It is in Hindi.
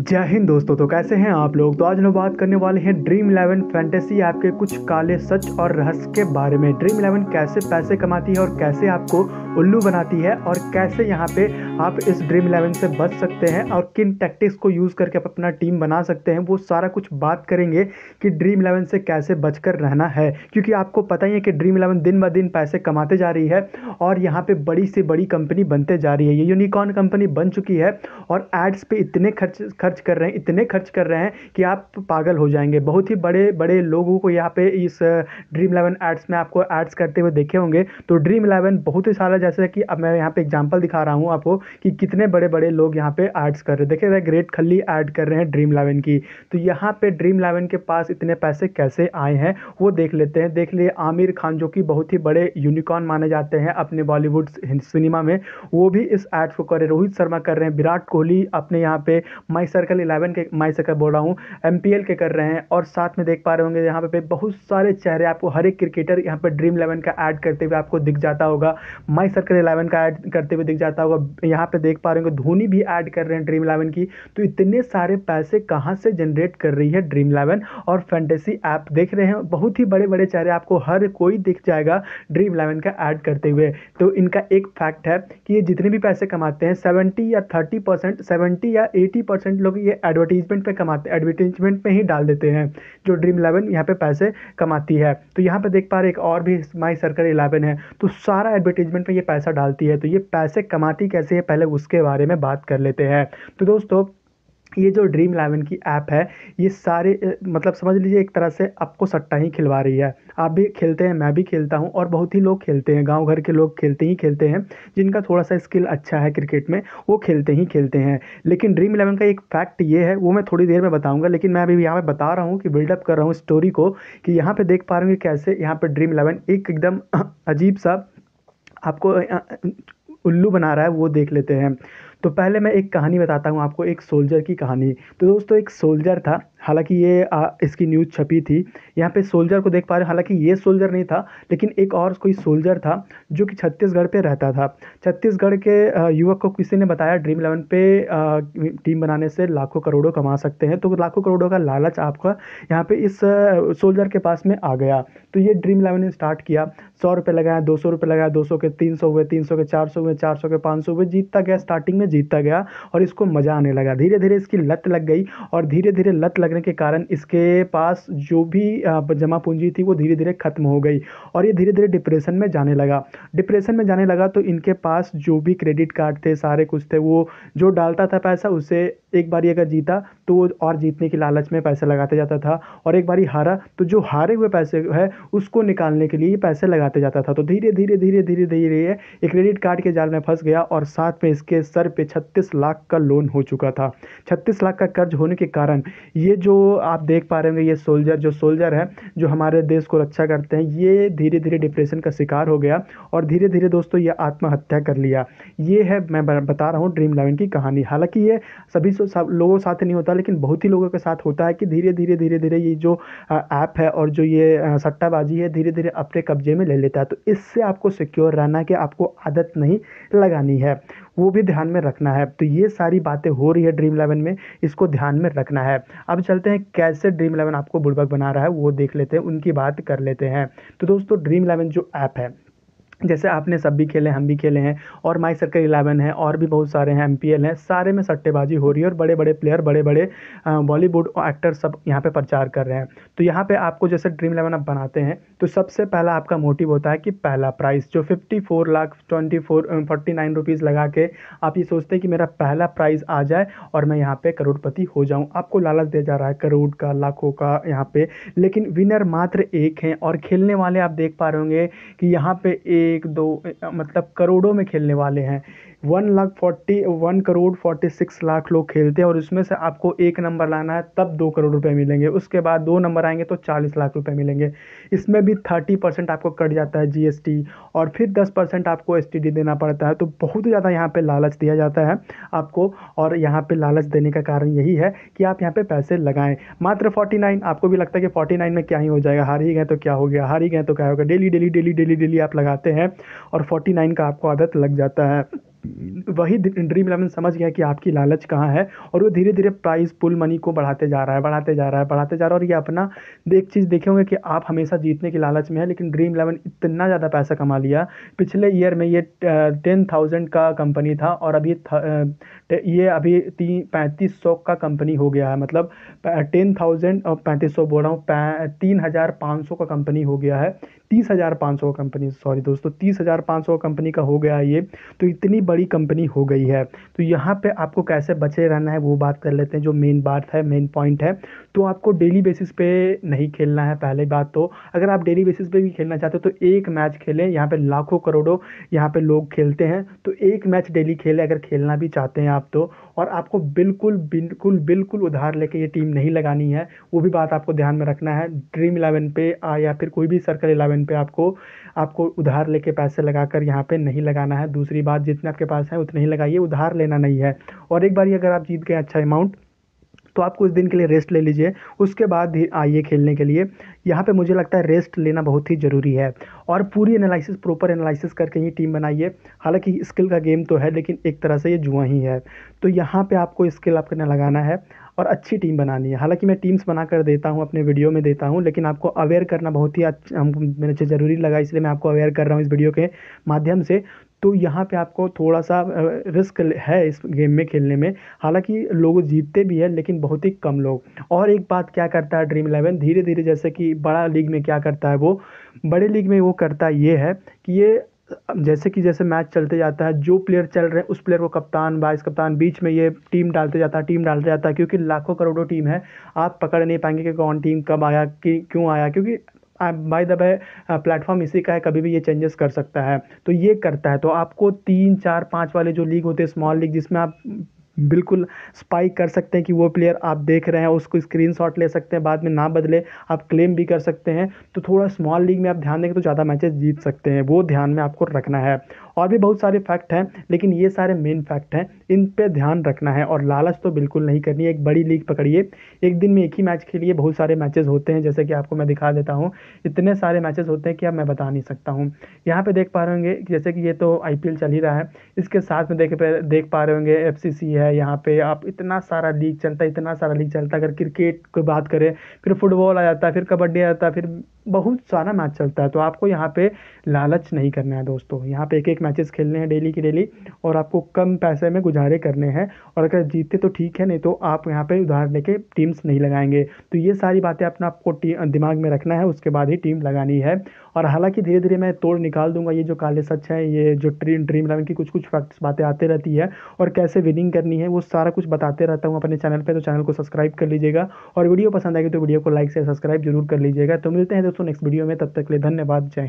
जय हिंद दोस्तों। तो कैसे हैं आप लोग। तो आज हम बात करने वाले हैं ड्रीम इलेवन फैंटेसी ऐप के कुछ काले सच और रहस्य के बारे में। ड्रीम इलेवन कैसे पैसे कमाती है और कैसे आपको उल्लू बनाती है और कैसे यहाँ पे आप इस ड्रीम इलेवन से बच सकते हैं और किन टैक्टिक्स को यूज़ करके आप अपना टीम बना सकते हैं, वो सारा कुछ बात करेंगे कि ड्रीम इलेवन से कैसे बचकर रहना है। क्योंकि आपको पता ही है कि ड्रीम इलेवन दिन ब दिन पैसे कमाते जा रही है और यहाँ पे बड़ी से बड़ी कंपनी बनते जा रही है। ये यूनिकॉर्न कंपनी बन चुकी है और एड्स पे इतने खर्च कर रहे हैं, इतने खर्च कर रहे हैं कि आप पागल हो जाएंगे। बहुत ही बड़े बड़े लोगों को यहाँ पे इस ड्रीम इलेवन एड्स में आपको एड्स करते हुए देखे होंगे। तो ड्रीम इलेवन बहुत ही सारा, जैसे कि अब मैं यहाँ पे एग्जांपल दिखा रहा हूँ आपको कि कितने बड़े बड़े लोग यहाँ पे एड्स कर रहे हैं। देखिए ग्रेट खल्ली ऐड कर रहे हैं ड्रीम इलेवन की। तो यहाँ पे ड्रीम इलेवन के पास इतने पैसे कैसे आए हैं वो देख लेते हैं। देख लिए आमिर खान, जो कि बहुत ही बड़े यूनिकॉर्न माने जाते हैं अपने बॉलीवुड सिनेमा में, वो भी इस एड्स को कर रहे हैं। रोहित शर्मा कर रहे हैं, विराट कोहली अपने यहाँ पे माई सर्कल 11 के, माई सर्कल बोल रहा हूँ, एमपीएल के कर रहे हैं। और साथ में देख पा रहे होंगे यहाँ पे बहुत सारे चेहरे आपको, हर एक क्रिकेटर यहाँ पे ड्रीम इलेवन का ऐड करते हुए आपको दिख जाता होगा। माई सर्कल 11 का ऐड करते हुए दिख जाता होगा। यहाँ पे देख पा रहे होंगे धोनी भी ऐड कर रहे हैं ड्रीम इलेवन की। तो इतने सारे पैसे कहाँ से जनरेट कर रही है ड्रीम इलेवन। और फैंटेसी ऐप देख रहे हैं, बहुत ही बड़े बड़े चेहरे आपको हर कोई दिख जाएगा ड्रीम इलेवन का ऐड करते हुए। तो इनका एक फैक्ट है कि ये जितने भी पैसे कमाते हैं 70 या 30%, 70 या 80% लोग ये एडवर्टीजमेंट पे कमाते हैं, एडवर्टीजमेंट में ही डाल देते हैं जो ड्रीम इलेवन यहाँ पे पैसे कमाती है। तो यहाँ पे देख पा रहे एक और भी माई सर्कल 11 है, तो सारा एडवर्टीजमेंट में ये पैसा डालती है। तो ये पैसे कमाती कैसे है, पहले उसके बारे में बात कर लेते हैं। तो दोस्तों, ये जो ड्रीम इलेवन की ऐप है, ये सारे मतलब समझ लीजिए एक तरह से आपको सट्टा ही खिलवा रही है। आप भी खेलते हैं, मैं भी खेलता हूँ और बहुत ही लोग खेलते हैं, गांव घर के लोग खेलते हैं। जिनका थोड़ा सा स्किल अच्छा है क्रिकेट में, वो खेलते हैं। लेकिन ड्रीम इलेवन का एक फैक्ट ये है, वो मैं थोड़ी देर में बताऊँगा, लेकिन मैं अभी यहाँ पे बता रहा हूँ कि बिल्डअप कर रहा हूँ स्टोरी को, कि यहाँ पे देख पा रहे हैं कैसे यहाँ पे ड्रीम इलेवन एक एकदम अजीब सा आपको उल्लू बना रहा है, वो देख लेते हैं। तो पहले मैं एक कहानी बताता हूँ आपको, एक सोल्जर की कहानी। तो दोस्तों, एक सोल्जर था, हालांकि ये इसकी न्यूज़ छपी थी। यहाँ पे सोल्जर को देख पा रहे हैं, हालांकि ये सोल्जर नहीं था, लेकिन एक और कोई सोल्जर था जो कि छत्तीसगढ़ पे रहता था। छत्तीसगढ़ के युवक को किसी ने बताया ड्रीम इलेवन पे टीम बनाने से लाखों करोड़ों कमा सकते हैं। तो लाखों करोड़ों का लालच आपका यहाँ पे इस सोल्जर के पास में आ गया। तो ये ड्रीम इलेवन ने स्टार्ट किया, 100 रुपये लगाया, 200 रुपये लगाया, 200 के 300 हुए, 300 के 400 हुए, 400 के 500 हुए, जीतता गया, स्टार्टिंग में जीतता गया और इसको मज़ा आने लगा। धीरे धीरे इसकी लत लग गई और धीरे धीरे लत लगने के कारण इसके पास जो भी जमा पूंजी थी वो धीरे धीरे खत्म हो गई और ये धीरे धीरे डिप्रेशन में जाने लगा। तो इनके पास जो भी क्रेडिट कार्ड थे, सारे कुछ थे, वो जो डालता था पैसा, उसे एक बारी अगर जीता तो वो और जीतने की लालच में पैसे लगाते जाता था, और एक बारी हारा तो जो हारे हुए पैसे है उसको निकालने के लिए पैसे लगाते जाता था। तो धीरे धीरे ये क्रेडिट कार्ड के जाल में फंस गया और साथ में इसके सर पे 36 लाख का लोन हो चुका था। 36 लाख का कर्ज होने के कारण ये जो आप देख पा रहे होंगे, ये सोल्जर है जो हमारे देश को रक्षा करते हैं, ये धीरे धीरे डिप्रेशन का शिकार हो गया और धीरे धीरे दोस्तों ये आत्महत्या कर लिया। ये है, मैं बता रहा हूँ ड्रीम इलेवन की कहानी। हालांकि ये सभी सब लोगों के साथ नहीं होता, लेकिन बहुत ही लोगों के साथ होता है कि धीरे धीरे ये जो ऐप है और जो ये सट्टाबाजी है धीरे धीरे अपने कब्जे में ले लेता है। तो इससे आपको सिक्योर रहना है कि आपको आदत नहीं लगानी है, वो भी ध्यान में रखना है। तो ये सारी बातें हो रही है ड्रीम इलेवन में, इसको ध्यान में रखना है। अब चलते हैं कैसे ड्रीम इलेवन आपको बुड़बक बना रहा है, वो देख लेते हैं, उनकी बात कर लेते हैं। तो दोस्तों, ड्रीम इलेवन जो ऐप है, जैसे आपने सब भी खेले, हम भी खेले हैं, और माई सर्कल 11 है और भी बहुत सारे हैं, एमपीएल हैं, सारे में सट्टेबाजी हो रही है और बड़े बड़े प्लेयर, बड़े बड़े बॉलीवुड एक्टर सब यहाँ पे प्रचार कर रहे हैं। तो यहाँ पे आपको जैसे ड्रीम इलेवन आप बनाते हैं तो सबसे पहला आपका मोटिव होता है कि पहला प्राइस जो 49 रुपीज़ लगा के आप ये सोचते हैं कि मेरा पहला प्राइज़ आ जाए और मैं यहाँ पे करोड़पति हो जाऊँ। आपको लालच दिया जा रहा है करोड़ का, लाखों का यहाँ पे, लेकिन विनर मात्र एक हैं और खेलने वाले आप देख पा रहे होंगे कि यहाँ पे एक दो मतलब करोड़ों में खेलने वाले हैं। 1,46,00,000 लोग खेलते हैं और उसमें से आपको एक नंबर लाना है तब 2 करोड़ रुपए मिलेंगे, उसके बाद 2 नंबर आएंगे तो 40 लाख रुपए मिलेंगे। इसमें भी 30% आपको कट जाता है जीएसटी और फिर 10% आपको एसटीडी देना पड़ता है। तो बहुत ज़्यादा यहाँ पे लालच दिया जाता है आपको, और यहाँ पे लालच देने का कारण यही है कि आप यहाँ पे पैसे लगाएं। मात्र 49, आपको भी लगता है कि 49 में क्या ही हो जाएगा, हार ही गए तो क्या हो गया, हार ही गए तो क्या होगा, डेली आप लगाते हैं और 49 का आपको आदत लग जाता है। वही ड्रीम इलेवन समझ गया कि आपकी लालच कहाँ है, और वो धीरे धीरे प्राइस पुल मनी को बढ़ाते जा रहा है, बढ़ाते जा रहा है, बढ़ाते जा रहा है। और ये अपना एक चीज़ देखे होंगे कि आप हमेशा जीतने की लालच में है, लेकिन ड्रीम इलेवन इतना ज़्यादा पैसा कमा लिया। पिछले ईयर में ये 10,000 का कंपनी था, और अभी ये अभी 3500 का कंपनी हो गया है। मतलब 10,000 और 3500 बोल रहा हूँ, 3,500 का कंपनी हो गया है। 30,500 का कंपनी, सॉरी दोस्तों, 30,500 का कंपनी का हो गया है ये। तो इतनी बड़ी कंपनी हो गई है। तो यहाँ पे आपको कैसे बचे रहना है वो बात कर लेते हैं, जो मेन बात है, मेन पॉइंट है। तो आपको डेली बेसिस पे नहीं खेलना है। पहले बात तो, अगर आप डेली बेसिस पे भी खेलना चाहते हो तो एक मैच खेलें। यहाँ पे लाखों करोड़ों यहाँ पे लोग खेलते हैं, तो एक मैच डेली खेलें अगर खेलना भी चाहते हैं आप तो। और आपको बिल्कुल बिल्कुल बिल्कुल उधार लेके ये टीम नहीं लगानी है, वो भी बात आपको ध्यान में रखना है। ड्रीम इलेवन पे या फिर कोई भी सर्कल इलेवन पे आपको आपको उधार लेके पैसे लगाकर यहाँ पे नहीं लगाना है। दूसरी बात, जितने आपके पास है उतने ही लगाइए, उधार लेना नहीं है। और एक बार अगर आप जीत गए अच्छा अमाउंट, तो आप कुछ दिन के लिए रेस्ट ले लीजिए, उसके बाद ही आइए खेलने के लिए। यहाँ पे मुझे लगता है रेस्ट लेना बहुत ही ज़रूरी है। और पूरी एनालिसिस, प्रॉपर एनालिसिस करके ही टीम बनाइए। हालांकि स्किल का गेम तो है, लेकिन एक तरह से ये जुआ ही है। तो यहाँ पे आपको स्किल आपको लगाना है और अच्छी टीम बनानी है। हालांकि मैं टीम्स बना कर देता हूँ, अपने वीडियो में देता हूँ, लेकिन आपको अवेयर करना बहुत ही अच्छा हमको मुझे ज़रूरी लगा, इसलिए मैं आपको अवेयर कर रहा हूँ इस वीडियो के माध्यम से। तो यहाँ पे आपको थोड़ा सा रिस्क है इस गेम में खेलने में। हालांकि लोग जीतते भी हैं, लेकिन बहुत ही कम लोग। और एक बात क्या करता है ड्रीम इलेवन, धीरे धीरे, जैसे कि बड़ा लीग में क्या करता है वो, बड़े लीग में वो करता ये है कि ये जैसे मैच चलते जाता है, जो प्लेयर चल रहे हैं उस प्लेयर को कप्तान, वाइस कप्तान, बीच में ये टीम डालते जाता है, टीम डालते जाता है। क्योंकि लाखों करोड़ों टीम है, आप पकड़ नहीं पाएंगे कि कौन टीम कब आया, कि क्यों आया। क्योंकि बाय द वे प्लेटफॉर्म इसी का है, कभी भी ये चेंजेस कर सकता है। तो ये करता है। तो आपको 3 4 5 वाले जो लीग होते हैं, स्मॉल लीग, जिसमें आप बिल्कुल स्पाइक कर सकते हैं कि वो प्लेयर आप देख रहे हैं, उसको स्क्रीनशॉट ले सकते हैं, बाद में ना बदले आप क्लेम भी कर सकते हैं। तो थोड़ा स्मॉल लीग में आप ध्यान देंगे तो ज़्यादा मैचेस जीत सकते हैं, वो ध्यान में आपको रखना है। और भी बहुत सारे फैक्ट हैं, लेकिन ये सारे मेन फैक्ट हैं, इन पे ध्यान रखना है। और लालच तो बिल्कुल नहीं करनी है। एक बड़ी लीग पकड़िए, एक दिन में एक ही मैच खेलिए। बहुत सारे मैचेस होते हैं, जैसे कि आपको मैं दिखा देता हूँ। इतने सारे मैचेस होते हैं कि अब मैं बता नहीं सकता हूँ। यहाँ पे देख पा रहे होंगे, जैसे कि ये तो आईपीएल चल ही रहा है, इसके साथ में देख पा रहे होंगे एफसीसी है। यहाँ पे आप इतना सारा लीग चलता है, इतना सारा लीग चलता है। अगर क्रिकेट की बात करें, फिर फुटबॉल आ जाता है, फिर कबड्डी आ जाता है, फिर बहुत सारा मैच चलता है। तो आपको यहाँ पे लालच नहीं करना है दोस्तों। यहाँ पे एक एक मैचेस खेलने हैं डेली की डेली, और आपको कम पैसे में गुजारे करने हैं। और अगर जीते तो ठीक है, नहीं तो आप यहाँ पे उधार लेके टीम्स नहीं लगाएंगे। तो ये सारी बातें अपना आपको दिमाग में रखना है, उसके बाद ही टीम लगानी है। और हालांकि धीरे धीरे मैं तोड़ निकाल दूंगा ये जो काले सच है, ये जो ड्रीम इलेवन की कुछ कुछ फैक्ट्स बातें आते रहती है, और कैसे विनिंग करनी है वो सारा कुछ बताते रहता हूँ अपने चैनल पे। तो चैनल को सब्सक्राइब कर लीजिएगा, और वीडियो पसंद आएगी तो वीडियो को लाइक से सब्सक्राइब जरूर कर लीजिएगा। तो मिलते हैं दोस्तों नेक्स्ट वीडियो में, तब तक के लिए धन्यवाद, जय हिंद।